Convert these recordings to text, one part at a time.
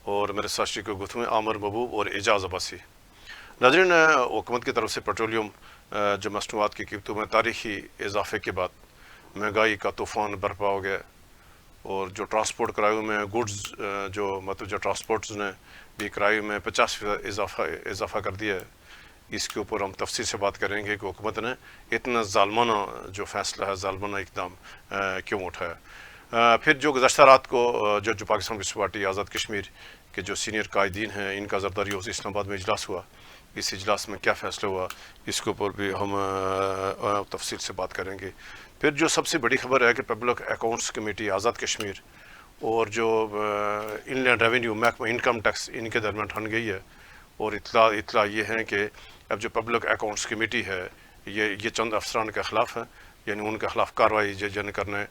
اور میرے ساتھ شریک گفتگو میں عامر محبوب اور اعجاز عباسی. ناظرین، حکومت کی طرف سے پیٹرولیم جو مصنوعات کی قیمتوں میں تاریخی اضافے کے بعد مہنگائی کا طوفان برپا ہو گیا، اور جو ٹرانسپورٹ کرایوں میں گڈز جو ٹرانسپورٹس نے بھی کرایوں میں 50% اضافہ کر دیا ہے. اس کے اوپر ہم تفصیل سے بات کریں گے کہ حکومت نے اتنا ظالمانہ جو فیصلہ ہے، ظالمانہ اقدام کیوں اٹھایا. پھر جو گزشتہ رات کو جو پاکستان پیپلز پارٹی آزاد کشمیر کے جو سینئر قائدین ہیں، ان کا زرداری حوث اسلام آباد میں اجلاس ہوا. اس اجلاس میں کیا فیصلہ ہوا، اس کے اوپر بھی ہم تفصیل سے بات کریں گے. پھر جو سب سے بڑی خبر ہے کہ public accounts committee Azad Kashmir اور جو ان لینڈ ریونیو محکمہ انکم ٹیکس، ان کے درمیان ٹھن گئی ہے. اور اطلاع یہ ہے کہ اب جو پبلک اکاؤنٹس کمیٹی ہے یہ چند افسران کے خلاف ہے، یعنی ان کے خلاف کارروائی جن کرنے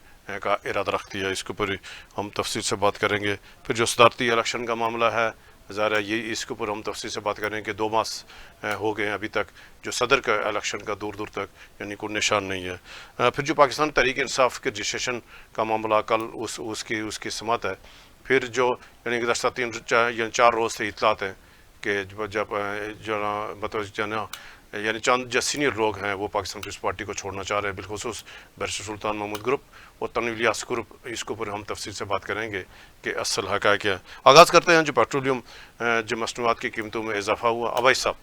کا ارادہ رکھتی ہے. اس کے اوپر ہم تفصیل سے بات کریں گے. پھر جو صدارتی الیکشن کا معاملہ ہے، ظاہر ہے اس کے اوپر ہم تفصیل سے بات کریں کہ 2 ماہ ہو گئے ہیں ابھی تک جو صدر کا الیکشن کا دور تک یعنی کوئی نشان نہیں ہے. پھر جو پاکستان تحریک انصاف کے رجسٹریشن کا معاملہ، کل اس کی سماعت ہے. پھر جو یعنی گزشتہ 4 روز سے اطلاعات ہیں کہ جب یعنی چند جو سینئر لوگ ہیں وہ پاکستان پیپلز پارٹی کو چھوڑنا چاہ رہے ہیں، بالخصوص بیرسٹر سلطان محمود گروپ اور تنویر الیاس گروپ. اس کے اوپر ہم تفصیل سے بات کریں گے کہ اصل حقائق کیا ہے. آغاز کرتے ہیں جو پیٹرولیم جو مصنوعات کی قیمتوں میں اضافہ ہوا. عباس صاحب،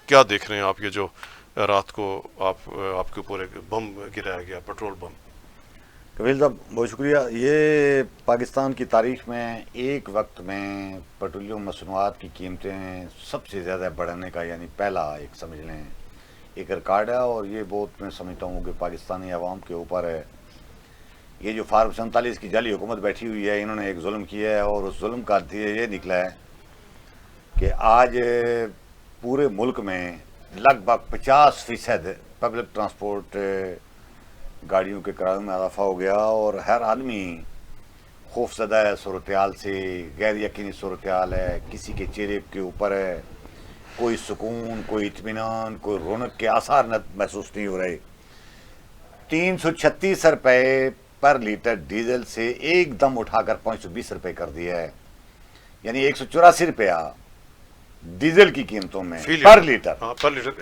کیا دیکھ رہے ہیں آپ؟ یہ جو رات کو آپ کے اوپر ایک بم گرایا گیا، پیٹرول بم. کبیل صاحب بہت شکریہ. یہ پاکستان کی تاریخ میں ایک وقت میں پیٹرولیم مصنوعات کی قیمتیں سب سے زیادہ بڑھنے کا یعنی پہلا ایک سمجھ لیں ایک ریکارڈ ہے. اور یہ بہت میں سمجھتا ہوں کہ پاکستانی عوام کے اوپر ہے. یہ جو فارم 47 کی جعلی حکومت بیٹھی ہوئی ہے، انہوں نے ایک ظلم کیا ہے، اور اس ظلم کا نتیجہ یہ نکلا ہے کہ آج پورے ملک میں لگ بھگ 50% پبلک ٹرانسپورٹ گاڑیوں کے کرایوں میں اضافہ ہو گیا. اور ہر آدمی خوفزدہ ہے صورتحال سے، غیر یقینی صورتحال ہے. کسی کے چہرے کے اوپر ہے کوئی سکون، کوئی اطمینان، کوئی رونق کے آثار محسوس نہیں ہو رہے. 336 روپے پر لیٹر ڈیزل سے ایک دم اٹھا کر 520 روپے کر دیا ہے، یعنی 184 روپیہ ڈیزل کی قیمتوں میں پر لیٹر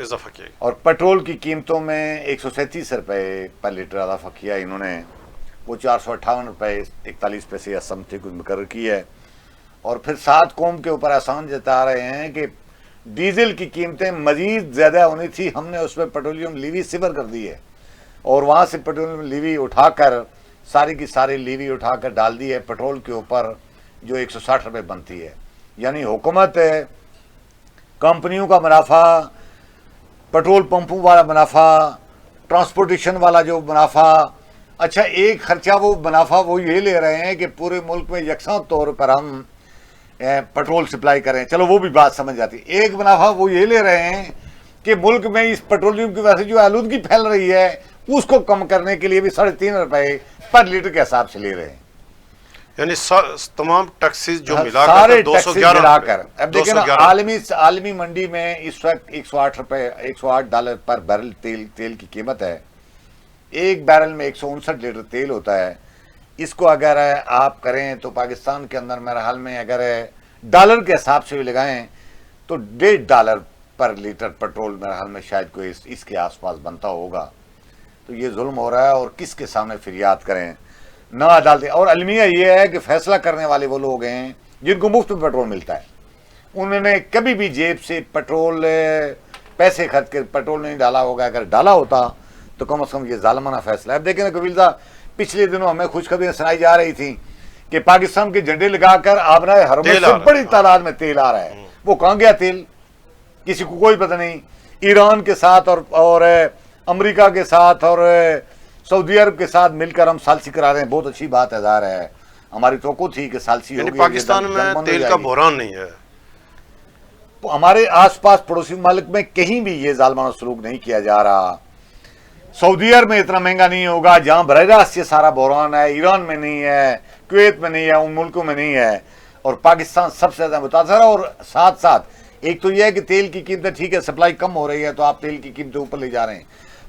اضافہ کیا. اور پیٹرول کی قیمتوں میں 137 روپے پر لیٹر اضافہ کیا انہوں نے. وہ 458 روپے 41 پیسے یا سم تھنگ مقرر کی ہے. اور پھر 7 قوم کے اوپر احسان جتا رہے ہیں کہ ڈیزل کی قیمتیں مزید زیادہ ہونی تھی، ہم نے اس پہ پیٹرولیم لیوی صفر کر دی ہے، اور وہاں سے پیٹرولیم لیوی اٹھا کر ساری کی ساری لیوی اٹھا کر ڈال دی ہے پیٹرول کے اوپر، جو 160 روپے بنتی ہے. یعنی حکومت کمپنیوں کا منافع، پیٹرول پمپوں والا منافع، ٹرانسپورٹیشن والا جو منافع، اچھا ایک خرچہ وہ منافع وہ یہ لے رہے ہیں کہ پورے ملک میں یکساں طور پر ہم پیٹرول سپلائی کریں. چلو وہ بھی بات سمجھ جاتی. ایک منافع وہ یہ لے رہے ہیں کہ ملک میں اس پیٹرولیم کی وجہ سے جو آلودگی پھیل رہی ہے اس کو کم کرنے کے لیے بھی 3.5 روپے پر لیٹر کے حساب سے لے رہے ہیں. یعنی تمام ٹیکسز جو ملا سارے کر ٹیکسز ملا کر اب دیکھیں نا، عالمی منڈی میں اس وقت 108 روپے $108 پر بیرل تیل کی قیمت ہے. ایک بیرل میں 159 لیٹر تیل ہوتا ہے. اس کو اگر آپ کریں تو پاکستان کے اندر میرے حال میں اگر ڈالر کے حساب سے بھی لگائیں تو $1.5 پر لیٹر پیٹرول میرے حال میں شاید کوئی اس کے آس پاس بنتا ہوگا. تو یہ ظلم ہو رہا ہے، اور کس کے سامنے فریاد کریں؟ نہ عدالتیں. اور المیہ یہ ہے کہ فیصلہ کرنے والے وہ لوگ ہیں جن کو مفت میں پیٹرول ملتا ہے. انہوں نے کبھی بھی جیب سے پیٹرول پیسے خرچ کے پیٹرول نہیں ڈالا ہوگا. اگر ڈالا ہوتا تو کم از کم یہ ظالمانہ فیصلہ ہے. اب دیکھیں نا کبیل صاحب، پچھلے دنوں ہمیں خوشخبریاں سنائی جا رہی تھیں کہ پاکستان کے جھنڈے لگا کر آبنائے حرم سے بڑی تعداد میں تیل آ رہا ہے. وہ کہاں گیا تیل؟ کسی کو کوئی پتہ نہیں. ایران کے ساتھ اور امریکہ کے ساتھ اور سعودی عرب کے ساتھ مل کر ہم ثالثی کرا رہے ہیں. بہت اچھی بات ہے، ظاہر ہے ہماری توقع تھی کہ ثالثی ہوگی. پاکستان میں تیل کا بحران نہیں ہے. ہمارے آس پاس پڑوسی ممالک میں کہیں بھی یہ ظالمانہ سلوک نہیں کیا جا رہا. سعودی عرب میں اتنا مہنگا نہیں ہوگا جہاں براہ راست یہ سارا بحران ہے. ایران میں نہیں ہے، کویت میں نہیں ہے، ان ملکوں میں نہیں ہے. اور پاکستان سب سے زیادہ متاثر ہے. اور ساتھ ساتھ ایک تو یہ ہے کہ تیل کی قیمتیں ٹھیک ہے، سپلائی کم ہو رہی ہے تو آپ تیل کی قیمتیں اوپر لے جا رہے ہیں.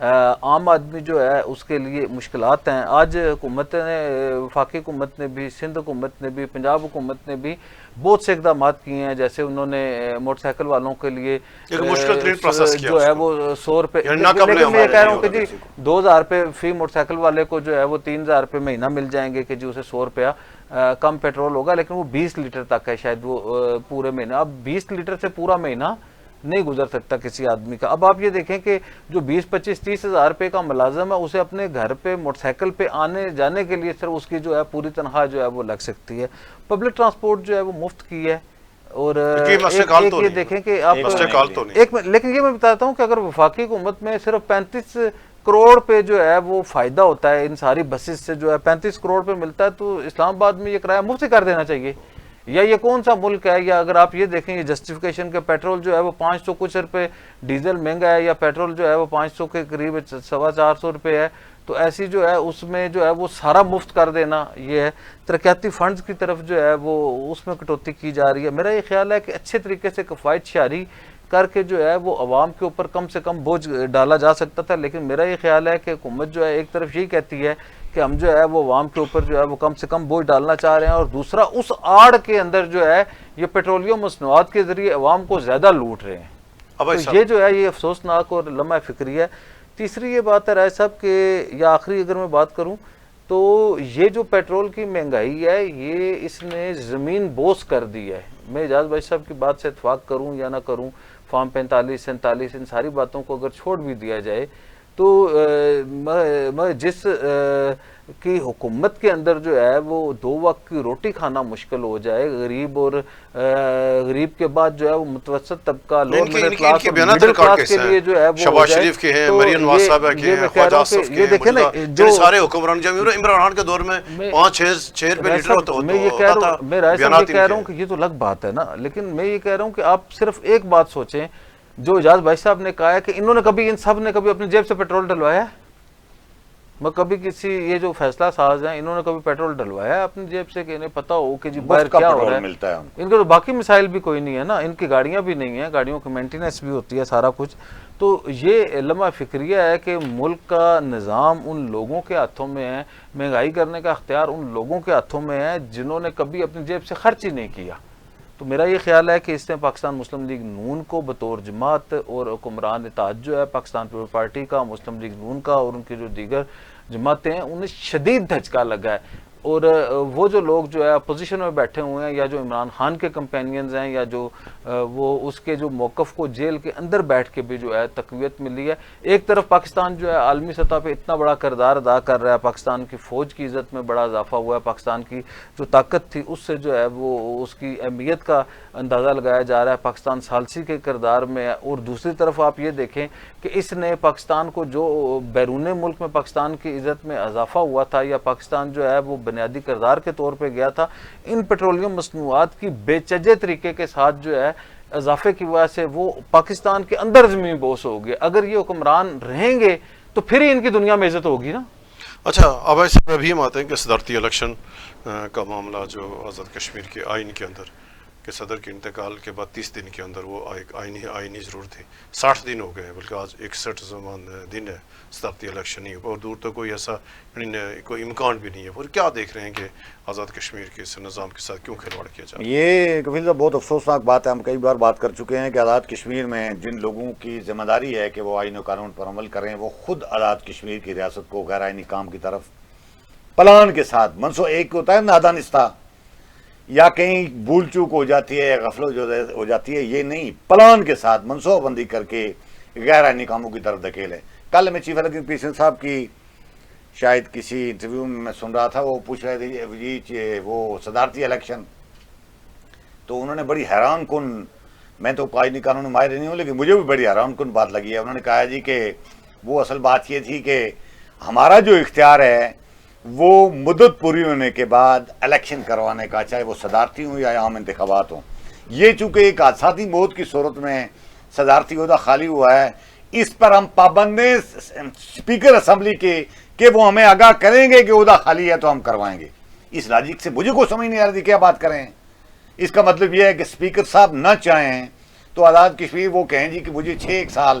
عام آدمی جو ہے اس کے لیے مشکلات ہیں. آج حکومت نے، وفاقی حکومت نے بھی، سندھ حکومت نے بھی، پنجاب حکومت نے بھی بہت سے اقدامات کیے ہیں. جیسے انہوں نے موٹر سائیکل والوں کے لیے جو ہے وہ 100 روپے، لیکن میں یہ کہہ رہا ہوں کہ جی 2000 روپے فی موٹر سائیکل والے کو جو ہے وہ 3000 روپے مہینہ مل جائیں گے کہ جی اسے 100 روپیہ کم پیٹرول ہوگا، لیکن وہ 20 لیٹر تک ہے شاید وہ پورے مہینے. اب 20 لیٹر سے پورا مہینہ نہیں گزر سکتا کسی آدمی کا. اب آپ یہ دیکھیں کہ جو 20-25-30 ہزار روپے کا ملازم ہے اسے اپنے گھر پہ موٹر سائیکل پہ آنے جانے کے لیے صرف اس کی جو ہے پوری تنخواہ جو ہے وہ لگ سکتی ہے. پبلک ٹرانسپورٹ جو ہے وہ مفت کی ہے. اور یہ دیکھیں کہ آپ لیکن یہ میں بتاتا ہوں کہ اگر وفاقی حکومت میں صرف 35 کروڑ پہ جو ہے وہ فائدہ ہوتا ہے ان ساری بسز سے، جو ہے 35 کروڑ پہ ملتا ہے، تو اسلام آباد میں یہ کرایہ مفت کر دینا چاہیے. یا یہ کون سا ملک ہے؟ یا اگر آپ یہ دیکھیں یہ جسٹیفیکیشن کہ پیٹرول جو ہے وہ 500 کچھ روپے، ڈیزل مہنگا ہے، یا پیٹرول جو ہے وہ 500 کے قریب 450 روپے ہے، تو ایسی جو ہے اس میں جو ہے وہ سارا مفت کر دینا یہ ہے. ترقیاتی فنڈز کی طرف جو ہے وہ اس میں کٹوتی کی جا رہی ہے. میرا یہ خیال ہے کہ اچھے طریقے سے کفایت شعاری کر کے جو ہے وہ عوام کے اوپر کم سے کم بوجھ ڈالا جا سکتا تھا. لیکن میرا یہ خیال ہے کہ حکومت جو ہے ایک طرف یہی کہتی ہے کہ ہم جو ہے وہ عوام کے اوپر جو ہے وہ کم سے کم بوجھ ڈالنا چاہ رہے ہیں، اور دوسرا اس آڑ کے اندر جو ہے یہ پیٹرولیم مصنوعات کے ذریعے عوام کو زیادہ لوٹ رہے ہیں. تو یہ جو ہے یہ افسوسناک اور لمحہ فکری ہے. تیسری یہ بات ہے رائے صاحب کہ، یا آخری اگر میں بات کروں تو یہ جو پیٹرول کی مہنگائی ہے یہ اس نے زمین بوس کر دی ہے. میں اعجاز بھائی صاحب کی بات سے اتفاق کروں یا نہ کروں، فارم 45 47 ان ساری باتوں کو اگر چھوڑ بھی دیا جائے تو جس کی حکومت کے اندر جو ہے وہ 2 وقت کی روٹی کھانا مشکل ہو جائے، غریب اور غریب کے بعد جو ہے وہ متوسط طبقہ، لوور مڈل کلاس اور مڈل کلاس کے لیے جو ہے وہ شہباز شریف کے ہیں، مریم نواز صاحب کے ہیں، خواجہ آصف کے ہیں، جو سارے حکمران جمہوری عمران خان کے دور میں 5-6 روپے لیٹر ہوتا تھا. میں یہ کہہ رہا ہوں، میں رائے صاحب یہ کہہ رہا ہوں کہ یہ تو الگ بات ہے نا، لیکن میں یہ کہہ رہا ہوں کہ آپ صرف ایک بات سوچیں جو اعجاز بھائی صاحب نے کہا ہے کہ انہوں نے کبھی، ان سب نے کبھی اپنی جیب سے پیٹرول ڈلوایا ہے؟ میں کبھی کسی، یہ جو فیصلہ ساز ہیں انہوں نے کبھی پیٹرول ڈلوایا ہے اپنی جیب سے کہ انہیں پتہ ہو کہ جی باہر کیا ہو رہا ہے؟ ان کے تو باقی مسائل بھی کوئی نہیں ہے نا، ان کی گاڑیاں بھی نہیں ہیں، گاڑیوں کی مینٹیننس بھی ہوتی ہے سارا کچھ. تو یہ لمحہ فکریہ ہے کہ ملک کا نظام ان لوگوں کے ہاتھوں میں ہے، مہنگائی کرنے کا اختیار ان لوگوں کے ہاتھوں میں ہے جنہوں نے کبھی اپنی جیب سے خرچ ہی نہیں کیا. تو میرا یہ خیال ہے کہ اس نے پاکستان مسلم لیگ نون کو بطور جماعت اور حکمران اتحاد جو ہے پاکستان پیپلز پارٹی کا، مسلم لیگ نون کا اور ان کی جو دیگر جماعتیں ہیں انہیں شدید دھچکا لگا ہے. اور وہ جو لوگ جو ہے اپوزیشن میں بیٹھے ہوئے ہیں، یا جو عمران خان کے کمپینینز ہیں، یا جو وہ اس کے جو موقف کو جیل کے اندر بیٹھ کے بھی جو ہے تقویت ملی ہے. ایک طرف پاکستان جو ہے عالمی سطح پہ اتنا بڑا کردار ادا کر رہا ہے، پاکستان کی فوج کی عزت میں بڑا اضافہ ہوا ہے، پاکستان کی جو طاقت تھی اس سے جو ہے وہ اس کی اہمیت کا اندازہ لگایا جا رہا ہے، پاکستان ثالثی کے کردار میں ہے. اور دوسری طرف آپ یہ دیکھیں کہ اس نے پاکستان کو، جو بیرون ملک میں پاکستان کی عزت میں اضافہ ہوا تھا، یا پاکستان جو ہے وہ بنیادی کردار کے طور پہ گیا تھا، ان پیٹرولیم مصنوعات کی بے چجے طریقے کے ساتھ جو ہے اضافے کی وجہ سے وہ پاکستان کے اندر زمین بوس ہو گئے. اگر یہ حکمران رہیں گے تو پھر ہی ان کی دنیا میں عزت ہوگی نا. اچھا، اب ایسے میں بھی ہم آتے ہیں کہ صدارتی الیکشن کا معاملہ جو آزاد کشمیر کے آئین کے اندر کہ صدر کے انتقال کے بعد 30 دن کے اندر وہ ایک آئینی ضرورت تھی. 60 دن ہو گئے، بلکہ آج 61 دن ہے صدارتی الیکشن نہیں ہو، اور دور تک کوئی ایسا کوئی امکان بھی نہیں ہے. اور کیا دیکھ رہے ہیں کہ آزاد کشمیر کے اس نظام کے ساتھ کیوں کھلواڑ کیا جا رہا ہے؟ یہ کفیل صاحب بہت افسوسناک بات ہے. ہم کئی بار بات کر چکے ہیں کہ آزاد کشمیر میں جن لوگوں کی ذمہ داری ہے کہ وہ آئین و قانون پر عمل کریں، وہ خود آزاد کشمیر کی ریاست کو غیر آئینی کام کی طرف پلان کے ساتھ ایک ہوتا ہے نادانستہ، یا کہیں بھول چوک ہو جاتی ہے یا غفلت ہو جاتی ہے، یہ نہیں، پلان کے ساتھ منصوبہ بندی کر کے غیر آئینی کاموں کی طرف دھکیلے. کل میں چیف الیکشن پی صاحب کی شاید کسی انٹرویو میں سن رہا تھا، وہ پوچھ رہے تھے جی وہ صدارتی الیکشن، تو انہوں نے بڑی حیران کن، میں تو آئینی قانون ماہر نہیں ہوں لیکن مجھے بھی بڑی حیران کن بات لگی ہے. انہوں نے کہا جی کہ وہ اصل بات یہ تھی کہ ہمارا جو اختیار ہے وہ مدت پوری ہونے کے بعد الیکشن کروانے کا، چاہے وہ صدارتی ہوں یا عام انتخابات ہوں. یہ چونکہ ایک حادثاتی موت کی صورت میں صدارتی عہدہ خالی ہوا ہے، اس پر ہم پابند ہیں اسپیکر اسمبلی کے کہ وہ ہمیں آگاہ کریں گے کہ عہدہ خالی ہے تو ہم کروائیں گے. اس لاجک سے مجھے کوئی سمجھ نہیں آ رہی کیا بات کریں. اس کا مطلب یہ ہے کہ اسپیکر صاحب نہ چاہیں تو آزاد کشمیر وہ کہیں جی کہ مجھے 6 سال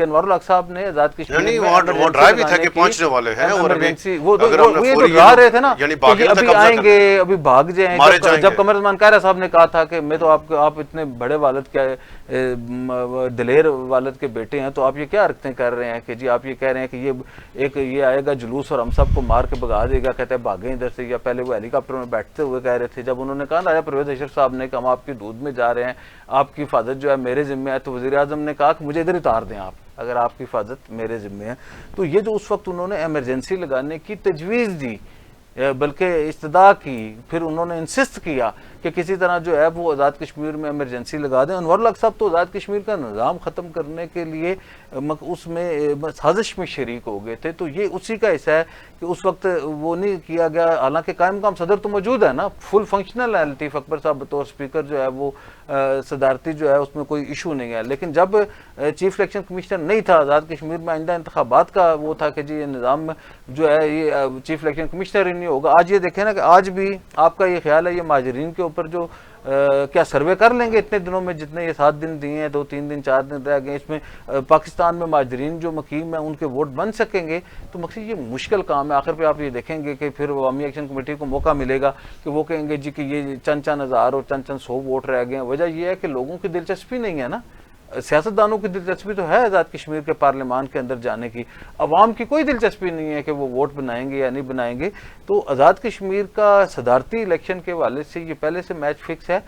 کہ انوار الحق صاحب نے آزاد کشمیر یعنی میں وہ ڈرائیو بھی تھا کہ پہنچنے والے ہیں اور ابھی وہ اگر ہم نے یہ فوری جو ڈرا رہے تھے نا یعنی کہ باقی ابھی قبضہ آئیں گے ابھی بھاگ جائیں. جب قمر رضوان قاہرہ صاحب نے کہا تھا کہ میں تو آپ اتنے بڑے والد کے دلیر والد کے بیٹے ہیں تو آپ یہ کیا حرکتیں کر رہے ہیں کہ جی آپ یہ کہہ رہے ہیں کہ یہ آئے گا جلوس اور ہم سب کو مار کے بھگا دے گا, کہتے ہیں بھاگیں ادھر سے. یا پہلے وہ ہیلی کاپٹر میں بیٹھتے ہوئے کہہ رہے تھے, جب انہوں نے کہا نا پرویز اشرف صاحب نے کہ ہم آپ کی دودھ میں جا رہے ہیں, آپ کی حفاظت جو ہے میرے ذمہ ہے, تو وزیر اعظم نے کہا کہ مجھے ادھر اتار دیں آپ اگر آپ کی حفاظت میرے ذمہ ہے. تو یہ جو اس وقت انہوں نے ایمرجنسی لگانے کی تجویز دی بلکہ استدعا کی, پھر انہوں نے انسسٹ کیا کہ کسی طرح جو ہے وہ آزاد کشمیر میں ایمرجنسی لگا دیں. انور الحق صاحب تو آزاد کشمیر کا نظام ختم کرنے کے لیے اس میں سازش میں شریک ہو گئے تھے. تو یہ اسی کا حصہ ہے کہ اس وقت وہ نہیں کیا گیا, حالانکہ قائم مقام صدر تو موجود ہے نا, فل فنکشنل ہے لطیف اکبر صاحب بطور اسپیکر جو ہے وہ صدارتی جو ہے اس میں کوئی ایشو نہیں ہے. لیکن جب چیف الیکشن کمشنر نہیں تھا آزاد کشمیر میں, آئندہ انتخابات کا وہ تھا کہ جی یہ نظام جو ہے یہ چیف الیکشن کمشنر ہی نہیں ہوگا. آج یہ دیکھیں نا کہ آج بھی آپ کا یہ خیال ہے یہ مہاجرین کے اوپر جو کیا سروے کر لیں گے اتنے دنوں میں, جتنے یہ 7 دن دیے ہیں, 2-3 دن 4 دن رہ گئے, اس میں پاکستان میں مہاجرین جو مقیم ہیں ان کے ووٹ بن سکیں گے؟ تو مقصد یہ مشکل کام ہے. آخر پہ آپ یہ دیکھیں گے کہ پھر عوامی ایکشن کمیٹی کو موقع ملے گا کہ وہ کہیں گے جی کہ یہ چند ہزار اور چند 100 ووٹ رہ گئے ہیں. وجہ یہ ہے کہ لوگوں کی دلچسپی نہیں ہے نا, سیاستدانوں کی دلچسپی تو ہے آزاد کشمیر کے پارلیمان کے اندر جانے کی, عوام کی کوئی دلچسپی نہیں ہے کہ وہ ووٹ بنائیں گے یا نہیں بنائیں گے. تو آزاد کشمیر کا صدارتی الیکشن کے حوالے سے یہ پہلے سے میچ فکس ہے.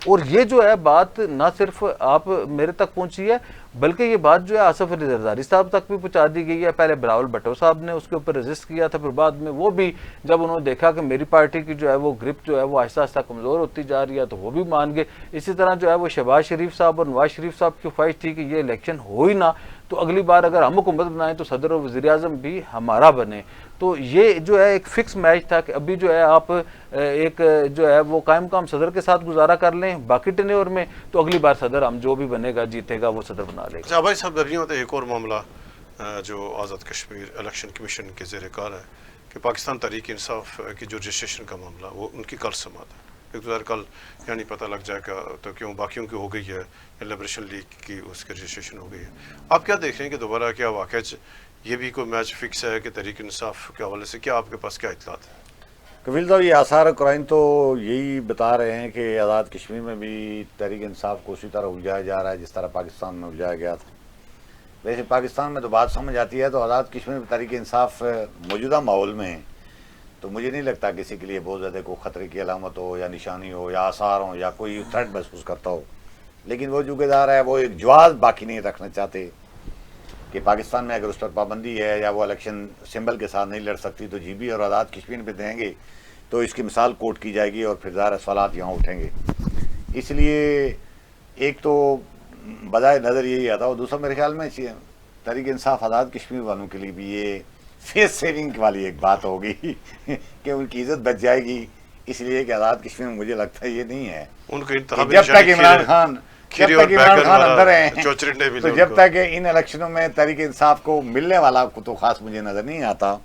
اور یہ جو ہے بات نہ صرف آپ میرے تک پہنچی ہے بلکہ یہ بات جو ہے آصف علی زرداری صاحب تک بھی پہنچا دی گئی ہے. پہلے بلاول بھٹو صاحب نے اس کے اوپر ریزسٹ کیا تھا, پھر بعد میں وہ بھی جب انہوں نے دیکھا کہ میری پارٹی کی جو ہے وہ گرپ جو ہے وہ آہستہ آہستہ کمزور ہوتی جا رہی ہے تو وہ بھی مان گئے. اسی طرح جو ہے وہ شہباز شریف صاحب اور نواز شریف صاحب کی خواہش تھی کہ یہ الیکشن ہو ہی نہ, تو اگلی بار اگر ہم حکومت بنائیں تو صدر اور وزیر اعظم بھی ہمارا بنے. تو یہ جو ہے ایک فکس میچ تھا کہ ابھی جو ہے آپ ایک جو ہے وہ قائم مقام صدر کے ساتھ گزارا کر لیں باقی ٹینیور میں, تو اگلی بار صدر ہم جو بھی بنے گا جیتے گا وہ صدر بنا لے گا. اچھا بھائی صاحب, درمیان ایک اور معاملہ جو آزاد کشمیر الیکشن کمیشن کے زیر کار ہے کہ پاکستان تحریک انصاف کی جو رجسٹریشن کا معاملہ وہ ان کی کل سماعت ہے. ایک تو کل یعنی پتہ لگ جائے گا تو کیوں باقیوں کی ہو گئی ہے, لبریشن لیگ کی اس کی رجسٹریشن ہو گئی ہے. آپ کیا دیکھ رہے ہیں کہ دوبارہ کیا واقعہ یہ بھی کوئی میچ فکس ہے کہ تحریک انصاف کے حوالے سے کیا آپ کے پاس کیا اطلاعات ہیں؟ کفیل صاحب, یہ آثار قرائن تو یہی بتا رہے ہیں کہ آزاد کشمیر میں بھی تحریک انصاف کو اسی طرح الجھایا جا رہا ہے جس طرح پاکستان میں الجھایا گیا تھا. ویسے پاکستان میں تو بات سمجھ آتی ہے, تو آزاد کشمیر میں تحریک انصاف موجودہ ماحول میں تو مجھے نہیں لگتا کسی کے لیے بہت زیادہ کوئی خطرے کی علامت ہو یا نشانی ہو یا آثار ہوں یا کوئی تھریٹ محسوس کرتا ہو. لیکن وہ جو کردار ہے وہ ایک جواز باقی نہیں رکھنا چاہتے کہ پاکستان میں اگر اس پر پابندی ہے یا وہ الیکشن سمبل کے ساتھ نہیں لڑ سکتی تو جی بی اور آزاد کشمیر پہ دیں گے تو اس کی مثال کوٹ کی جائے گی اور پھر ظاہر سوالات یہاں اٹھیں گے. اس لیے ایک تو بجائے نظر یہی آتا, اور دوسرا میرے خیال میں تحریک انصاف آزاد کشمیر والوں کے لیے بھی یہ فیس سیونگ والی ایک بات ہوگی کہ ان کی عزت بچ جائے گی. اس لیے کہ آزاد کشمیر میں مجھے لگتا ہے یہ نہیں ہے ان کا جب تک عمران خان اندر ہیں, تو جب تک ان الیکشنوں میں تحریک انصاف کو ملنے والا کو تو خاص مجھے نظر نہیں آتا.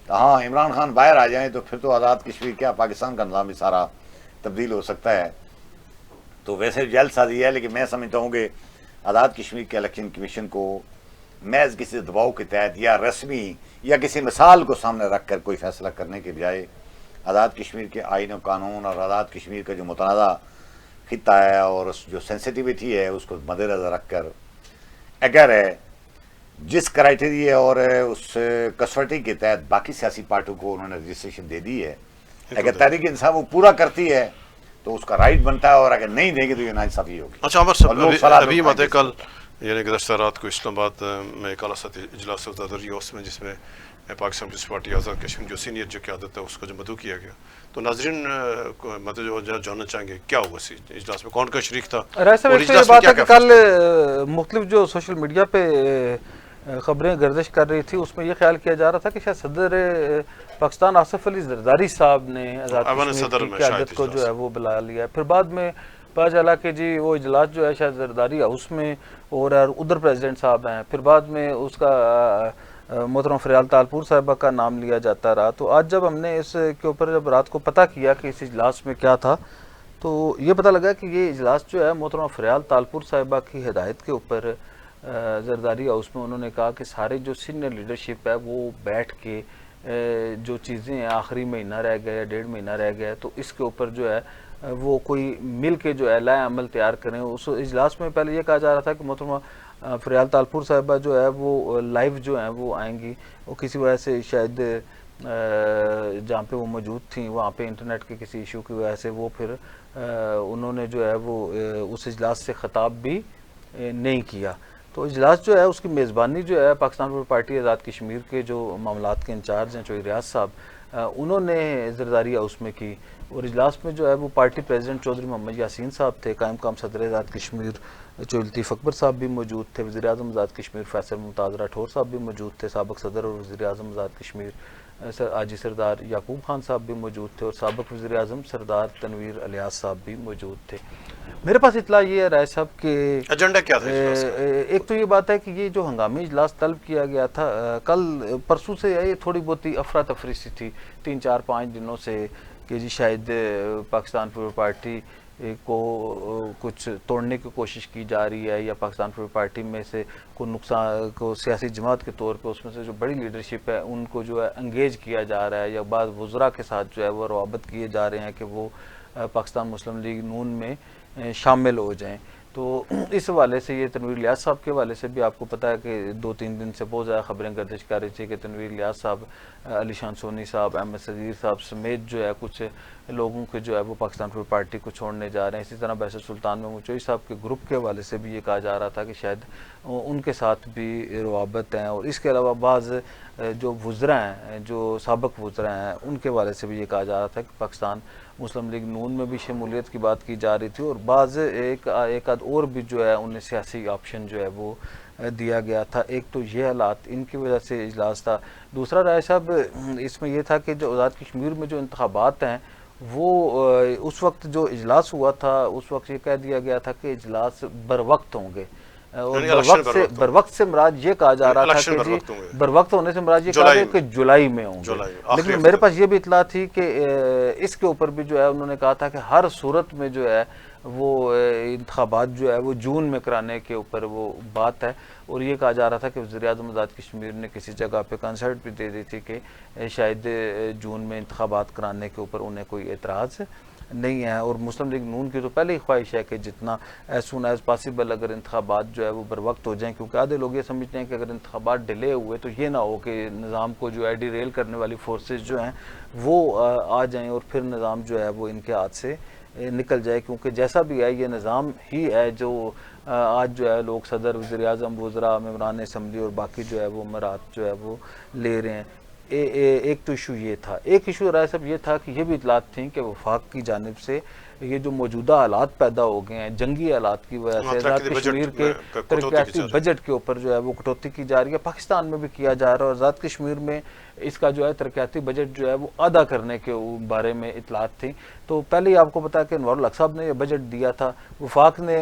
ہاں عمران خان باہر آ جائیں تو پھر تو آزاد کشمیر کیا پاکستان کا نظام بھی سارا تبدیل ہو سکتا ہے. تو ویسے جلد سازی ہے, لیکن میں سمجھتا ہوں کہ آزاد کشمیر کے الیکشن کمیشن کو محض کسی دباؤ کے تحت یا رسمی یا کسی مثال کو سامنے رکھ کر کوئی فیصلہ کرنے کے بجائے آزاد کشمیر کے آئین و قانون اور آزاد کشمیر کا جو متنازع خطہ ہے اور جو سینسٹیوٹی ہے اس کو مد نظر رکھ کر اگر جس کرائٹیریا اور اس کسوٹی کے تحت باقی سیاسی پارٹیوں کو انہوں نے رجسٹریشن دے دی ہے, اگر تحریک انصاف وہ پورا کرتی ہے تو اس کا رائٹ بنتا ہے, اور اگر نہیں دے گی تو یہ ناانصافی ہوگی. اچھا عمر صاحب, ابھی بات ہے کل یعنی گزشتہ رات کو اسلام آباد میں ایک اعلیٰ سطحی اجلاس ہوتا ہے اس میں جس میں پاکستان پیپلز پارٹی آزاد کشمیر جو سینئر جو قیادت ہے اس کو جو مدعو کیا گیا, تو ناظرین مطلب جو جاننا چاہیں گے کیا ہوا اس اجلاس میں, کون کا شریک تھا؟ یہ بات ہے کہ کل مختلف جو سوشل میڈیا پہ خبریں گردش کر رہی تھی اس میں یہ خیال کیا جا رہا تھا کہ شاید صدر پاکستان آصف علی زرداری صاحب نے آزاد کشمیر کی قیادت کو جو ہے وہ بلا لیا. پھر بعد میں پتا چلا کہ جی وہ اجلاس جو ہے شاید زرداری ہاؤس میں اور ادھر پریزیڈنٹ صاحب ہیں, پھر بعد میں اس کا محترم فریال تالپور صاحبہ کا نام لیا جاتا رہا. تو آج جب ہم نے اس کے اوپر جب رات کو پتہ کیا کہ اس اجلاس میں کیا تھا تو یہ پتہ لگا کہ یہ اجلاس جو ہے محترم فریال تالپور صاحبہ کی ہدایت کے اوپر زرداری ہاؤس میں انہوں نے کہا کہ سارے جو سینئر لیڈرشپ ہے وہ بیٹھ کے جو چیزیں ہیں آخری مہینہ رہ گیا یا 1.5 مہینہ رہ گیا تو اس کے اوپر جو ہے وہ کوئی مل کے جو ہے لائحہ عمل تیار کریں. اس اجلاس میں پہلے یہ کہا جا رہا تھا کہ محترمہ فریال تالپور صاحبہ جو ہے وہ لائیو جو ہیں وہ آئیں گی, وہ کسی وجہ سے شاید جہاں پہ وہ موجود تھیں وہاں پہ انٹرنیٹ کے کسی ایشو کی وجہ سے وہ پھر انہوں نے جو ہے وہ اس اجلاس سے خطاب بھی نہیں کیا. تو اجلاس جو ہے اس کی میزبانی جو ہے پاکستان پیپلز پارٹی آزاد کشمیر کے جو معاملات کے انچارج ہیں چوہدری ریاض صاحب, انہوں نے زرداری ہاؤس میں کی, اور اجلاس میں جو ہے وہ پارٹی پریزیڈنٹ چودھری محمد یاسین صاحب تھے, قائم مقام صدر آزاد کشمیر چودھری لطیف اکبر صاحب بھی موجود تھے, وزیر اعظم آزاد کشمیر فیصل ممتاز راٹھور صاحب بھی موجود تھے, سابق صدر اور وزیر اعظم آزاد کشمیر حاجی سردار یعقوب خان صاحب بھی موجود تھے, اور سابق وزیر اعظم سردار تنویر الیاس صاحب بھی موجود تھے. میرے پاس اطلاع یہ ہے رائے صاحب کہ ایجنڈا کیا تھا اجلاس کا؟ ایک تو یہ بات ہے کہ یہ جو ہنگامی اجلاس طلب کیا گیا تھا کل پرسوں سے یہ تھوڑی بہت ہی افراتفری سی تھی 3-4-5 دنوں سے کہ جی شاید پاکستان پیپلز پارٹی کو کچھ توڑنے کی کوشش کی جا رہی ہے, یا پاکستان پیپلز پارٹی میں سے کوئی نقصان کو سیاسی جماعت کے طور پہ اس میں سے جو بڑی لیڈرشپ ہے ان کو جو ہے انگیج کیا جا رہا ہے, یا بعض وزراء کے ساتھ جو ہے وہ روابط کیے جا رہے ہیں کہ وہ پاکستان مسلم لیگ نون میں شامل ہو جائیں. تو اس حوالے سے یہ تنویر الیاس صاحب کے حوالے سے بھی آپ کو پتہ ہے کہ 2-3 دن سے بہت زیادہ خبریں گردش کر رہی تھی کہ تنویر الیاس صاحب, علی شان سونی صاحب, احمد صغیر صاحب سمیت جو ہے کچھ لوگوں کے جو ہے وہ پاکستان پیپلز پارٹی کو چھوڑنے جا رہے ہیں. اسی طرح بحث سلطان محمود چوئی صاحب کے گروپ کے حوالے سے بھی یہ کہا جا رہا تھا کہ شاید ان کے ساتھ بھی روابط ہیں, اور اس کے علاوہ بعض جو وزراء ہیں جو سابق وزراء ہیں ان کے حوالے سے بھی یہ کہا جا رہا تھا کہ پاکستان مسلم لیگ نون میں بھی شمولیت کی بات کی جا رہی تھی, اور بعض ایک آدھ اور بھی جو ہے انہیں سیاسی آپشن جو ہے وہ دیا گیا تھا. ایک تو یہ حالات ان کی وجہ سے اجلاس تھا. دوسرا رائے صاحب اس میں یہ تھا کہ جو آزاد کشمیر میں جو انتخابات ہیں وہ اس وقت جو اجلاس ہوا تھا اس وقت یہ کہہ دیا گیا تھا کہ اجلاس بر وقت ہوں گے, اور بر وقت سے مراد یہ کہا جا رہا تھا کہ جی بر وقت ہونے سے مراد یہ کہا گیا کہ جولائی میں ہوں گے. لیکن میرے پاس یہ بھی اطلاع تھی کہ اس کے اوپر بھی جو ہے انہوں نے کہا تھا کہ ہر صورت میں جو ہے وہ انتخابات جو ہے وہ جون میں کرانے کے اوپر وہ بات ہے, اور یہ کہا جا رہا تھا کہ وزیر اعظم آزاد کشمیر نے کسی جگہ پہ کنسرٹ بھی دے دی تھی کہ شاید جون میں انتخابات کرانے کے اوپر انہیں کوئی اعتراض نہیں ہے. اور مسلم لیگ نون کی تو پہلے ہی خواہش ہے کہ جتنا ایز سون ایز پاسبل اگر انتخابات جو ہے وہ بر وقت ہو جائیں, کیونکہ آدھے لوگ یہ سمجھتے ہیں کہ اگر انتخابات ڈیلے ہوئے تو یہ نہ ہو کہ نظام کو جو ہے ڈی ریل کرنے والی فورسز جو ہیں وہ آ جائیں اور پھر نظام جو ہے وہ ان کے ہاتھ سے نکل جائے, کیونکہ جیسا بھی ہے یہ نظام ہی ہے جو آج جو ہے لوگ صدر, وزیر اعظم, وزراء, ممبران اسمبلی اور باقی جو ہے وہ امرات جو ہے وہ لے رہے ہیں. ایک تو ایشو یہ تھا. ایک ایشو رائے صاحب یہ تھا کہ یہ بھی اطلاعات تھیں کہ وفاق کی جانب سے یہ جو موجودہ حالات پیدا ہو گئے ہیں جنگی حالات کی وجہ سے آزاد کشمیر کے ترقیاتی بجٹ کے اوپر جو ہے وہ کٹوتی کی جا رہی ہے, پاکستان میں بھی کیا جا رہا ہے, اور آزاد کشمیر میں اس کا جو ہے ترقیاتی بجٹ جو ہے وہ آدھا کرنے کے بارے میں اطلاعات تھیں. تو پہلے ہی آپ کو پتا ہے کہ انوار الحق صاحب نے یہ بجٹ دیا تھا, وفاق نے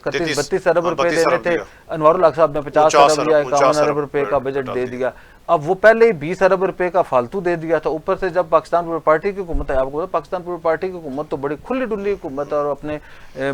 32 ارب روپے دینے تھے, انوار الحق صاحب نے 50 ارب یا 51 ارب روپے کا بجٹ دے دیا. اب وہ پہلے ہی 20 ارب روپے کا فالتو دے دیا تھا, اوپر سے جب پاکستان پیپلز پارٹی کی حکومت ہے, آپ کو پاکستان پیپلز پارٹی کی حکومت تو بڑی کھلی ڈلی حکومت ہے, اور اپنے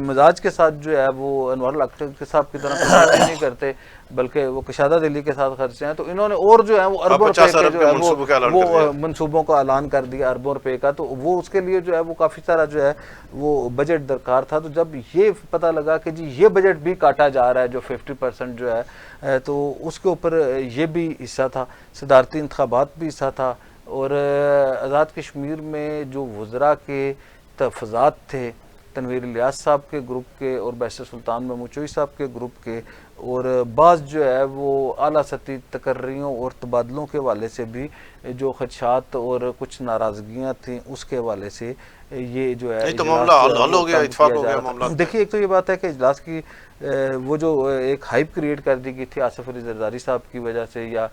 مزاج کے ساتھ جو ہے وہ انوار الحق صاحب کی طرح خرچ نہیں کرتے بلکہ وہ کشادہ دلی کے ساتھ خرچے ہیں. تو انہوں نے اور جو ہے وہ اربوں روپے کے جو ہے وہ منصوبوں کا اعلان کر دیا اربوں روپے کا, تو وہ اس کے لیے جو ہے وہ کافی سارا جو ہے وہ بجٹ درکار تھا. تو جب یہ پتہ لگا کہ جی یہ بجٹ بھی کاٹا جا رہا ہے جو 50% جو ہے, تو اس کے اوپر یہ بھی حصہ تھا, صدارتی انتخابات بھی حصہ تھا, اور آزاد کشمیر میں جو وزراء کے تحفظات تھے تنویر الیاس صاحب کے گروپ کے اور بحث سلطان محمود چوئی صاحب کے گروپ کے, اور بعض جو ہے وہ اعلیٰ سطحی تقرریوں اور تبادلوں کے حوالے سے بھی جو خدشات اور کچھ ناراضگیاں تھیں اس کے حوالے سے یہ جو ہے تو معاملہ حل ہو گیا, اتفاق ہو گیا معاملہ. دیکھیے ایک تو یہ بات ہے کہ اجلاس کی وہ جو ایک ہائپ کریٹ کر دی گئی تھی آصف علی زرداری صاحب کی وجہ سے یا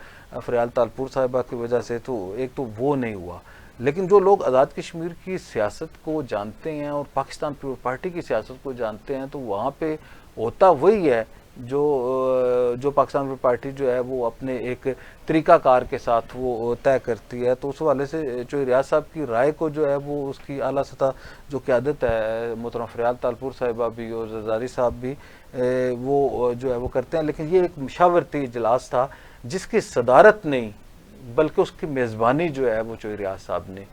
فریال تالپور صاحبہ کی وجہ سے, تو ایک تو وہ نہیں ہوا. لیکن جو لوگ آزاد کشمیر کی سیاست کو جانتے ہیں اور پاکستان پیپلز پارٹی کی سیاست کو جانتے ہیں تو وہاں پہ ہوتا وہی ہے جو پاکستان پیپلز پارٹی جو ہے وہ اپنے ایک طریقہ کار کے ساتھ وہ طے کرتی ہے، تو اس حوالے سے چوہدری ریاض صاحب کی رائے کو جو ہے وہ اس کی اعلیٰ سطح جو قیادت ہے، محترم فریال تالپور صاحبہ بھی اور زرداری صاحب بھی وہ جو ہے وہ کرتے ہیں. لیکن یہ ایک مشاورتی اجلاس تھا جس کی صدارت نہیں بلکہ اس کی میزبانی جو ہے وہ چوہدری ریاض صاحب نے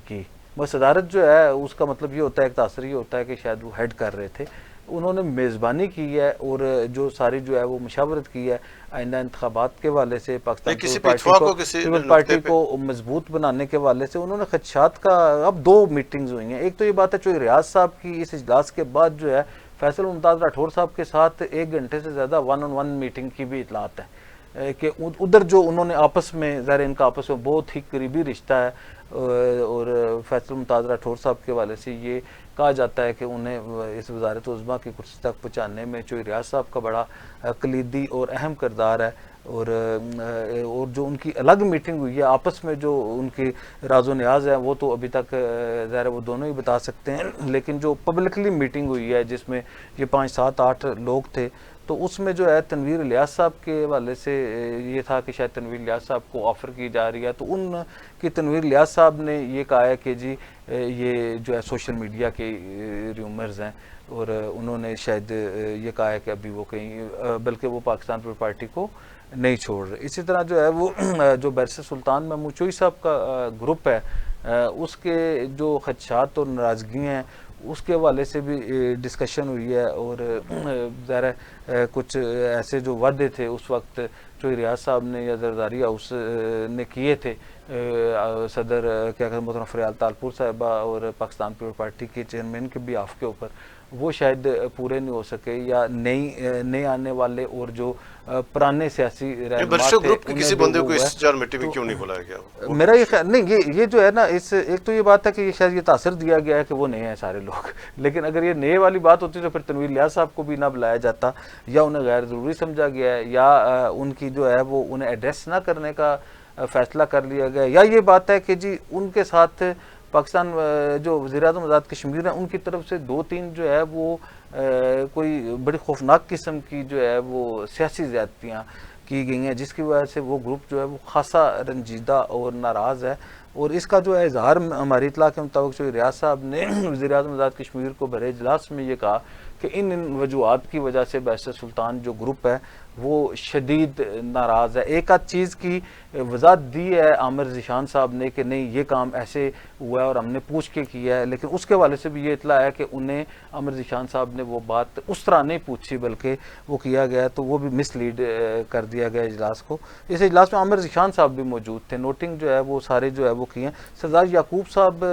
کی. وہ صدارت جو ہے اس کا مطلب یہ ہوتا ہے، ایک تاثر یہ ہوتا ہے کہ شاید وہ ہیڈ کر رہے تھے، انہوں نے میزبانی کی ہے اور جو ساری جو ہے وہ مشاورت کی ہے آئندہ انتخابات کے حوالے سے پاکستان پیپلز پارٹی کو مضبوط بنانے کے حوالے سے. انہوں نے خدشات کا اب 2 میٹنگز ہوئی ہیں. ایک تو یہ بات ہے چوہدری ریاض صاحب کی اس اجلاس کے بعد جو ہے فیصل ممتاز راٹھور صاحب کے ساتھ 1 گھنٹے سے زیادہ 1-on-1 میٹنگ کی بھی اطلاعات ہیں کہ ادھر جو انہوں نے آپس میں ظاہر ان کا آپس میں بہت ہی قریبی رشتہ ہے، اور فیصل ممتاز راٹھور صاحب کے حوالے سے یہ کہا جاتا ہے کہ انہیں اس وزارت عظمیٰ کی کرسی تک پہنچانے میں چوہدری ریاض صاحب کا بڑا کلیدی اور اہم کردار ہے. اور جو ان کی الگ میٹنگ ہوئی ہے آپس میں جو ان کی راز و نیاز ہے وہ تو ابھی تک ظاہر وہ دونوں ہی بتا سکتے ہیں، لیکن جو پبلکلی میٹنگ ہوئی ہے جس میں یہ 5, 7, 8 لوگ تھے، تو اس میں جو ہے تنویر الیاس صاحب کے حوالے سے یہ تھا کہ شاید تنویر الیاس صاحب کو آفر کی جا رہی ہے، تو ان کی تنویر الیاس صاحب نے یہ کہا ہے کہ جی یہ جو ہے سوشل میڈیا کے ریومرز ہیں، اور انہوں نے شاید یہ کہا ہے کہ ابھی وہ کہیں بلکہ وہ پاکستان پیپلز پارٹی کو نہیں چھوڑ رہے. اسی طرح جو ہے وہ جو بیرسٹر سلطان محمود چوئی صاحب کا گروپ ہے اس کے جو خدشات اور ناراضگی ہیں اس کے حوالے سے بھی ڈسکشن ہوئی ہے، اور ظاہر کچھ ایسے جو وعدے تھے اس وقت چوہدری ریاض صاحب نے یا زرداری ہاؤس نے کیے تھے صدر کیا کہتے ہیں محترم فریال تالپور صاحبہ اور پاکستان پیپلز پارٹی کے چیئرمین کے بھی آف کے اوپر، وہ شاید پورے نہیں ہو سکے، یا نئے آنے والے اور جو پرانے سیاسی برسٹر گروپ کے کسی بندے کو اس چار میٹنگ میں کیوں نہیں بلایا گیا؟ میرا یہ خیال نہیں، یہ جو ہے نا ایک تو یہ بات ہے کہ یہ شاید یہ تاثر دیا گیا ہے کہ وہ نئے ہیں سارے لوگ، لیکن اگر یہ نئے والی بات ہوتی تو پھر تنویر الیاس صاحب کو بھی نہ بلایا جاتا، یا انہیں غیر ضروری سمجھا گیا ہے، یا ان کی جو ہے وہ انہیں ایڈریس نہ کرنے کا فیصلہ کر لیا گیا، یا یہ بات ہے کہ جی ان کے ساتھ پاکستان جو وزیر اعظم آزاد کشمیر ہیں ان کی طرف سے 2-3 جو ہے وہ کوئی بڑی خوفناک قسم کی جو ہے وہ سیاسی زیادتیاں کی گئی ہیں، جس کی وجہ سے وہ گروپ جو ہے وہ خاصا رنجیدہ اور ناراض ہے. اور اس کا جو ہے اظہار ہماری اطلاع کے مطابق چوہدری ریاض صاحب نے وزیر اعظم آزاد کشمیر کو بھرے اجلاس میں یہ کہا کہ ان وجوہات کی وجہ سے بیرسٹر سلطان جو گروپ ہے وہ شدید ناراض ہے. ایک آدھ چیز کی وضاحت دی ہے عامر ذیشان صاحب نے کہ نہیں یہ کام ایسے ہوا ہے اور ہم نے پوچھ کے کیا ہے، لیکن اس کے حوالے سے بھی یہ اطلاع ہے کہ انہیں عامر ذیشان صاحب نے وہ بات اس طرح نہیں پوچھی بلکہ وہ کیا گیا، تو وہ بھی مس لیڈ کر دیا گیا اجلاس کو. اس اجلاس میں عامر ذیشان صاحب بھی موجود تھے، نوٹنگ جو ہے وہ سارے جو ہے وہ کیے ہیں. سردار یعقوب صاحب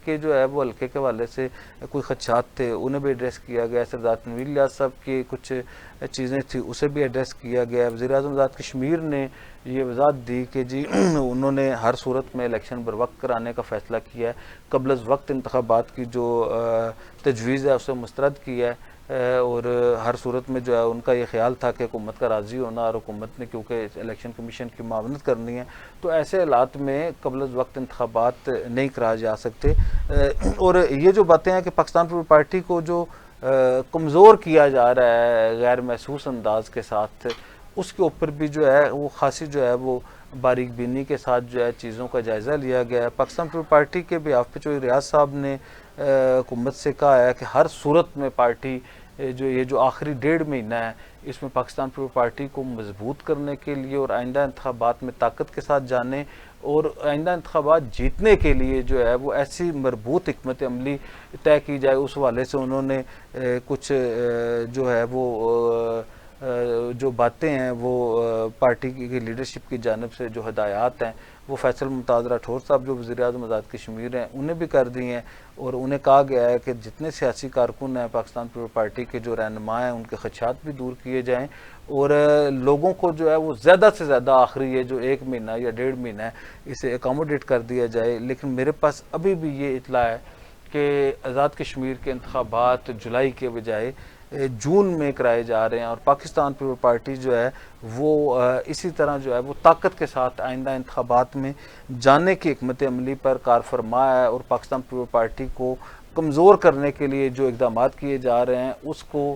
کے جو ہے وہ حلقے کے حوالے سے کوئی خدشات تھے انہیں بھی ایڈریس کیا گیا، سردار تنویر الیاس صاحب کی کچھ چیزیں تھیں اسے بھی ایڈریس کیا گیا. وزیر اعظم آزاد کشمیر نے یہ وضاحت دی کہ جی انہوں نے ہر صورت میں الیکشن بر وقت کرانے کا فیصلہ کیا ہے، قبل از وقت انتخابات کی جو تجویز ہے اسے مسترد کیا ہے، اور ہر صورت میں جو ہے ان کا یہ خیال تھا کہ حکومت کا راضی ہونا، اور حکومت نے کیونکہ الیکشن کمیشن کی معاونت کرنی ہے تو ایسے حالات میں قبل از وقت انتخابات نہیں کرائے جا سکتے. اور یہ جو باتیں ہیں کہ پاکستان پیپلز پارٹی کو جو کمزور کیا جا رہا ہے غیر محسوس انداز کے ساتھ، اس کے اوپر بھی جو ہے وہ خاصی جو ہے وہ باریک بینی کے ساتھ جو ہے چیزوں کا جائزہ لیا گیا ہے. پاکستان پیپلز پارٹی کے بیاف پہ چوہدری ریاض صاحب نے حکومت سے کہا ہے کہ ہر صورت میں پارٹی جو آخری 1.5 مہینہ ہے اس میں پاکستان پیپلز پارٹی کو مضبوط کرنے کے لیے اور آئندہ انتخابات میں طاقت کے ساتھ جانے اور آئندہ انتخابات جیتنے کے لیے جو ہے وہ ایسی مربوط حکمت عملی طے کی جائے. اس حوالے سے انہوں نے کچھ جو ہے وہ جو باتیں ہیں وہ پارٹی کی لیڈرشپ کی جانب سے جو ہدایات ہیں وہ فیصل ممتاز راٹھور صاحب جو وزیر اعظم آزاد کشمیر ہیں انہیں بھی کر دی ہیں، اور انہیں کہا گیا ہے کہ جتنے سیاسی کارکن ہیں پاکستان پیپلز پارٹی کے جو رہنما ہیں ان کے خدشات بھی دور کیے جائیں، اور لوگوں کو جو ہے وہ زیادہ سے زیادہ آخری یہ جو 1 مہینہ یا 1.5 مہینہ ہے اسے اکاموڈیٹ کر دیا جائے. لیکن میرے پاس ابھی بھی یہ اطلاع ہے کہ آزاد کشمیر کے انتخابات جولائی کے بجائے جون میں کرائے جا رہے ہیں، اور پاکستان پیپلز پارٹی جو ہے وہ اسی طرح جو ہے وہ طاقت کے ساتھ آئندہ انتخابات میں جانے کی حکمت عملی پر کار فرما ہے، اور پاکستان پیپلز پارٹی کو کمزور کرنے کے لیے جو اقدامات کیے جا رہے ہیں اس کو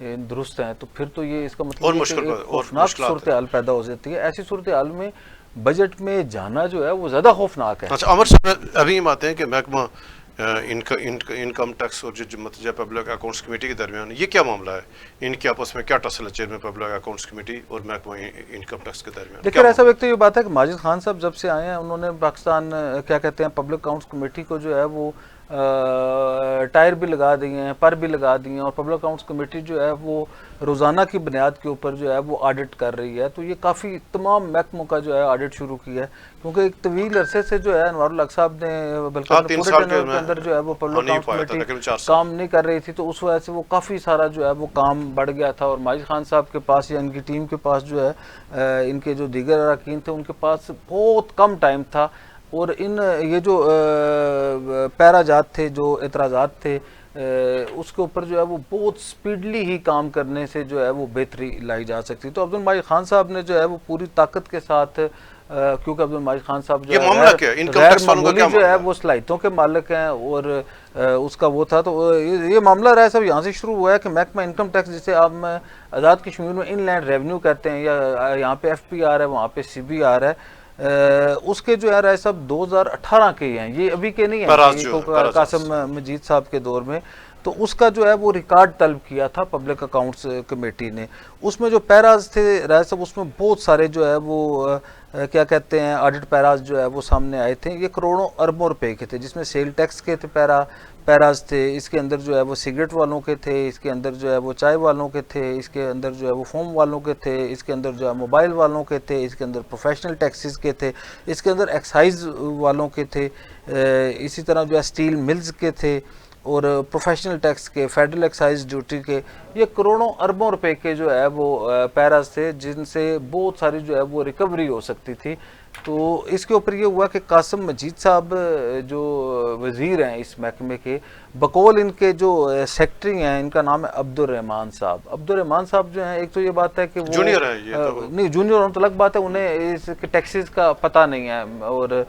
درست ہیں تو پھر تو یہ اس کا اور مطلب مشکل اور خوفناک مشکلات صورتحال پیدا ہو جاتی ہے. ایسی صورتحال میں بجٹ میں جانا جو ہے وہ زیادہ خوفناک ہے. اچھا عمر صاحب ابھی ہم آتے ہیں کہ محکمہ انکم ٹیکس اور جو پبلک اکاؤنٹس کمیٹی کے درمیان یہ کیا معاملہ ہے؟ ان کے آپس میں کیا ٹسل ہے چیئرمین پبلک اکاؤنٹس کمیٹی اور محکمہ انکم ٹیکس کے درمیان؟ لیکن ایسا ایک تو یہ بات ہے کہ ماجد خان صاحب جب سے آئے ہیں انہوں نے پاکستان کیا کہتے ہیں پبلک اکاؤنٹس کمیٹی کو جو ہے وہ ٹائر بھی لگا دیے ہیں, پر بھی لگا دیے ہیں, اور پبلک اکاؤنٹس کمیٹی جو ہے وہ روزانہ کی بنیاد کے اوپر جو ہے وہ آڈٹ کر رہی ہے. تو یہ کافی تمام محکموں کا جو ہے آڈٹ شروع کیا ہے, کیونکہ ایک طویل عرصے سے جو ہے انوار الحق صاحب نے بلکہ پورے ٹینیور کے اندر جو ہے وہ پبلک اکاؤنٹس کمیٹی کام نہیں کر رہی تھی, تو اس وجہ سے وہ کافی سارا جو ہے وہ کام بڑھ گیا تھا. اور ماجد خان صاحب کے پاس یا ان کی ٹیم کے پاس جو ہے ان کے جو دیگر اراکین تھے ان کے پاس بہت کم ٹائم تھا, اور یہ جو پیرا جات تھے, جو اعتراضات تھے, اس کے اوپر جو ہے وہ بہت سپیڈلی ہی کام کرنے سے جو ہے وہ بہتری لائی جا سکتی. تو عبدالماجد خان صاحب نے جو ہے وہ پوری طاقت کے ساتھ, کیونکہ عبدالمجید خان صاحب جو ہے غیر معمولی جو ہے وہ صلاحیتوں کے مالک ہیں, اور اس کا وہ تھا. تو یہ معاملہ رہا ہے سب یہاں سے شروع ہوا ہے کہ محکمہ انکم ٹیکس جسے آپ آزاد کشمیر میں ان لینڈ ریونیو کہتے ہیں, یا یہاں پہ ایف پی آر ہے وہاں پہ سی بی آر ہے, اس کے جو ہے رائے صاحب 2018 کے ہیں, یہ ابھی کے نہیں ہیں قاسم مجید صاحب کے دور میں. تو اس کا جو ہے وہ ریکارڈ طلب کیا تھا پبلک اکاؤنٹس کمیٹی نے. اس میں جو پیراز تھے رائے صاحب اس میں بہت سارے جو ہے وہ کیا کہتے ہیں آڈٹ پیراز جو ہے وہ سامنے آئے تھے. یہ کروڑوں اربوں روپے کے تھے, جس میں سیل ٹیکس کے تھے پیراز تھے, اس کے اندر جو ہے وہ سگریٹ والوں کے تھے, اس کے اندر جو ہے وہ چائے والوں کے تھے, اس کے اندر جو ہے وہ فوم والوں کے تھے, اس کے اندر جو ہے موبائل والوں کے تھے, اس کے اندر پروفیشنل ٹیکسز کے تھے, اس کے اندر ایکسائز والوں کے تھے, اسی طرح جو ہے اسٹیل ملز کے تھے, اور پروفیشنل ٹیکس کے, فیڈرل ایکسائز ڈیوٹی کے. یہ کروڑوں اربوں روپے کے جو ہے وہ پیراز تھے, جن سے بہت ساری جو ہے وہ ریکوری ہو سکتی تھی. تو اس کے اوپر یہ ہوا کہ قاسم مجید صاحب جو وزیر ہیں اس محکمے کے, بقول ان کے جو سیکٹری ہیں ان کا نام ہے عبدالرحمان صاحب. عبدالرحمان صاحب جو ہیں, ایک تو یہ بات ہے کہ وہ جونیئر ہیں, یہ تو نہیں جونیئر ہونا تو الگ بات ہے, انہیں اس کے ٹیکسز کا پتہ نہیں ہے, اور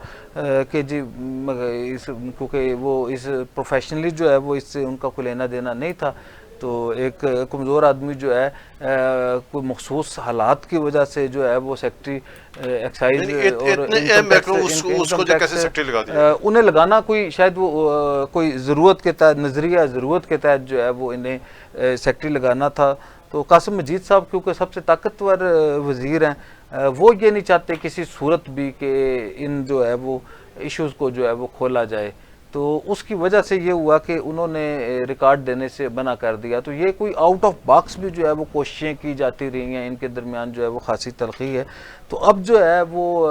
کہ جی کیونکہ وہ اس پروفیشنلی جو ہے وہ اس سے ان کا کوئی لینا دینا نہیں تھا. تو ایک کمزور آدمی جو ہے کوئی مخصوص حالات کی وجہ سے جو ہے وہ سیکٹری ایکسائز اور انہیں لگانا کوئی شاید وہ کوئی ضرورت کے تحت, نظریہ ضرورت کے تحت جو ہے وہ انہیں سیکٹری لگانا تھا. تو قاسم مجید صاحب کیونکہ سب سے طاقتور وزیر ہیں, وہ یہ نہیں چاہتے کسی صورت بھی کہ ان جو ہے وہ ایشوز کو جو ہے وہ کھولا جائے. تو اس کی وجہ سے یہ ہوا کہ انہوں نے ریکارڈ دینے سے منع کر دیا. تو یہ کوئی آؤٹ آف باکس بھی جو ہے وہ کوششیں کی جاتی رہی ہیں, ان کے درمیان جو ہے وہ خاصی تلخی ہے. تو اب جو ہے وہ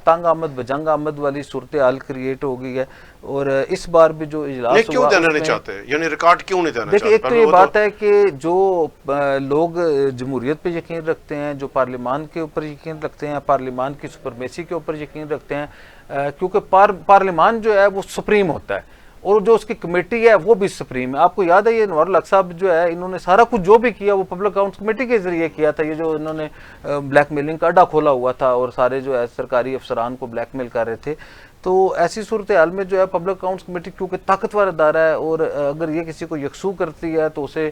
تنگ آمد بجنگ آمد والی صورتحال کریٹ ہو گئی ہے. اور اس بار بھی جو اجلاس کیوں دینا نہیں چاہتے, یعنی ریکارڈ کیوں نہیں دینا چاہتے؟ دیکھیں ایک تو یہ بات ہے کہ جو لوگ جمہوریت پہ یقین رکھتے ہیں, جو پارلیمان کے اوپر یقین رکھتے ہیں, پارلیمان کی سپرمیسی کے اوپر یقین رکھتے ہیں, کیونکہ پارلیمان جو ہے وہ سپریم ہوتا ہے, اور جو اس کی کمیٹی ہے وہ بھی سپریم ہے. آپ کو یاد ہے یہ انوار الحق صاحب جو ہے انہوں نے سارا کچھ جو بھی کیا وہ پبلک اکاؤنٹس کمیٹی کے ذریعے کیا تھا. یہ جو انہوں نے بلیک میلنگ کا اڈا کھولا ہوا تھا اور سارے جو ہے سرکاری افسران کو بلیک میل کر رہے تھے. تو ایسی صورتحال میں جو ہے پبلک اکاؤنٹس کمیٹی کیونکہ طاقتور ادارہ ہے, اور اگر یہ کسی کو یکسو کرتی ہے تو اسے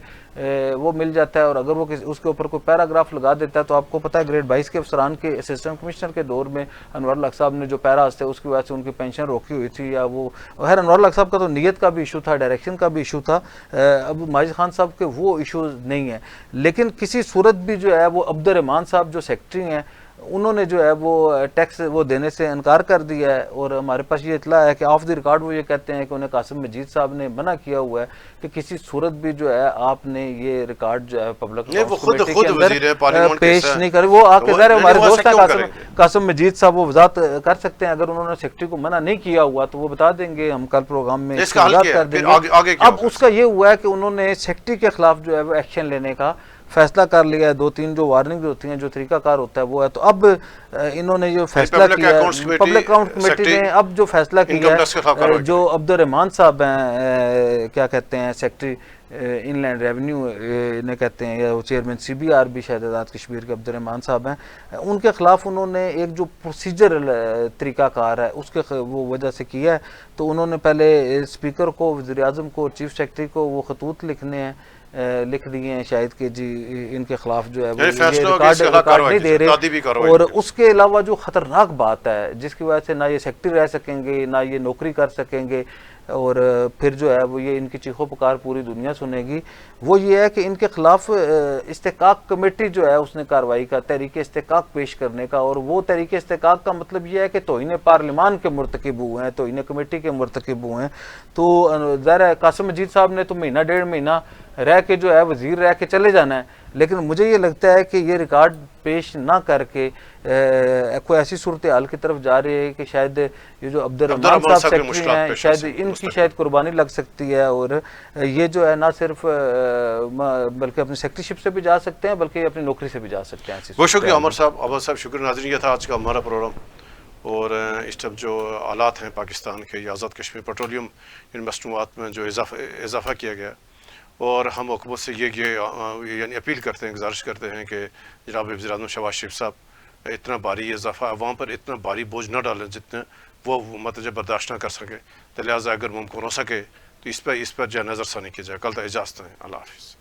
وہ مل جاتا ہے, اور اگر وہ اس کے اوپر کوئی پیراگراف لگا دیتا ہے تو آپ کو پتہ ہے گریڈ 22 کے افسران کے اسسٹنٹ کمشنر کے دور میں انوار الحق صاحب نے جو پیراز تھے اس کی وجہ سے ان کی پینشن روکی ہوئی تھی, یا وہ خیر انوار الحق صاحب کا تو نیت کا بھی ایشو تھا, ڈائریکشن کا بھی ایشو تھا. اب ماجد خان صاحب کے وہ ایشوز نہیں ہیں, لیکن کسی صورت بھی جو ہے وہ عبدالرحمان صاحب جو سیکٹری ہیں انہوں نے جو ہے وہ ٹیکس وہ دینے سے انکار کر دیا ہے. اور ہمارے پاس یہ اطلاع ہے کہ آف دی ریکارڈ وہ یہ کہتے ہیں کہ انہیں قاسم مجید صاحب نے منع کیا ہوا ہے کہ کسی صورت بھی جو ہے آپ نے یہ ریکارڈ جو ہے پبلک کمیٹی کے اندر پیش نہیں کرے. وہ آ کے ظاہر ہمارے دوست ہیں قاسم مجید صاحب, وہ وضاحت کر سکتے ہیں. اگر انہوں نے سیکٹری کو منع نہیں کیا ہوا تو وہ بتا دیں گے, ہم کل پروگرام میں وضاحت کر دیں گے. اب اس کا یہ ہوا ہے کہ انہوں نے سیکٹری کے خلاف جو ہے وہ ایکشن لینے کا فیصلہ کر لیا ہے. 2-3 جو وارننگ ہوتی ہیں, جو طریقہ کار ہوتا ہے وہ ہے. تو اب انہوں نے جو فیصلہ کیا ہے پبلک اکاؤنٹ کمیٹی نے, اب جو فیصلہ کیا ہے, جو عبدالرحمان صاحب ہیں کیا کہتے ہیں سیکٹری ان لینڈ ریونیو انہیں کہتے ہیں, یا چیئرمین سی بی آر بھی شاید آزاد کشمیر کے عبدالرحمان صاحب ہیں, ان کے خلاف انہوں نے ایک جو پروسیجر طریقہ کار ہے اس کے وہ وجہ سے کیا ہے. تو انہوں نے پہلے اسپیکر کو, وزیر اعظم کو, چیف سیکرٹری کو وہ خطوط لکھنے ہیں لکھ دیے ہیں شاید کہ جی ان کے خلاف جو ہے وہ یعنی فیصلہ ہو کہ اس کے خلاف ریکارڈ کارروائی نہیں دے تعدیبی رہے. کارروائی اور نہیں کی. اس کے علاوہ جو خطرناک بات ہے جس کی وجہ سے نہ یہ سیکٹری رہ سکیں گے نہ یہ نوکری کر سکیں گے اور پھر جو ہے وہ یہ ان کی چیخو پکار پوری دنیا سنے گی، وہ یہ ہے کہ ان کے خلاف استحقاق کمیٹی جو ہے اس نے کارروائی کا تحریک استحقاق پیش کرنے کا، اور وہ تحریک استحقاق کا مطلب یہ ہے کہ توہین پارلیمان کے مرتکب ہوئے ہیں، توہین کمیٹی کے مرتکب ہوئے ہیں. تو ظاہر ہے قاسم مجید صاحب نے تو مہینہ ڈیڑھ مہینہ رہ کے جو ہے وزیر رہ کے چلے جانا ہے، لیکن مجھے یہ لگتا ہے کہ یہ ریکارڈ پیش نہ کر کے کوئی ایسی صورتحال کی طرف جا رہی ہے کہ شاید یہ جو عبد الرحمان صاحب سیکرٹری ہیں شاید ان کی شاید قربانی لگ سکتی ہے، اور یہ جو ہے نہ صرف بلکہ اپنی سیکرٹری شپ سے بھی جا سکتے ہیں بلکہ اپنی نوکری سے بھی جا سکتے ہیں. بہت شکریہ عمر صاحب. عبد صاحب شکریہ. ناظرین یہ تھا آج کا ہمارا پروگرام، اور اس ٹائم جو حالات ہیں پاکستان کے یا آزاد کشمیر پیٹرولیم ان مصنوعات میں جو اضافہ کیا گیا، اور ہم حکومت سے یہ یعنی اپیل کرتے ہیں، گزارش کرتے ہیں کہ جناب وزیر اعظم شہباز شریف صاحب اتنا بھاری اضافہ عوام پر اتنا بھاری بوجھ نہ ڈالیں جتنے وہ متوجہ برداشت نہ کر سکیں. تو لہٰذا اگر ممکن ہو سکے تو اس پر جو ہے نظر ثانی کی جائے. کل تک اجازت ہے. اللہ حافظ.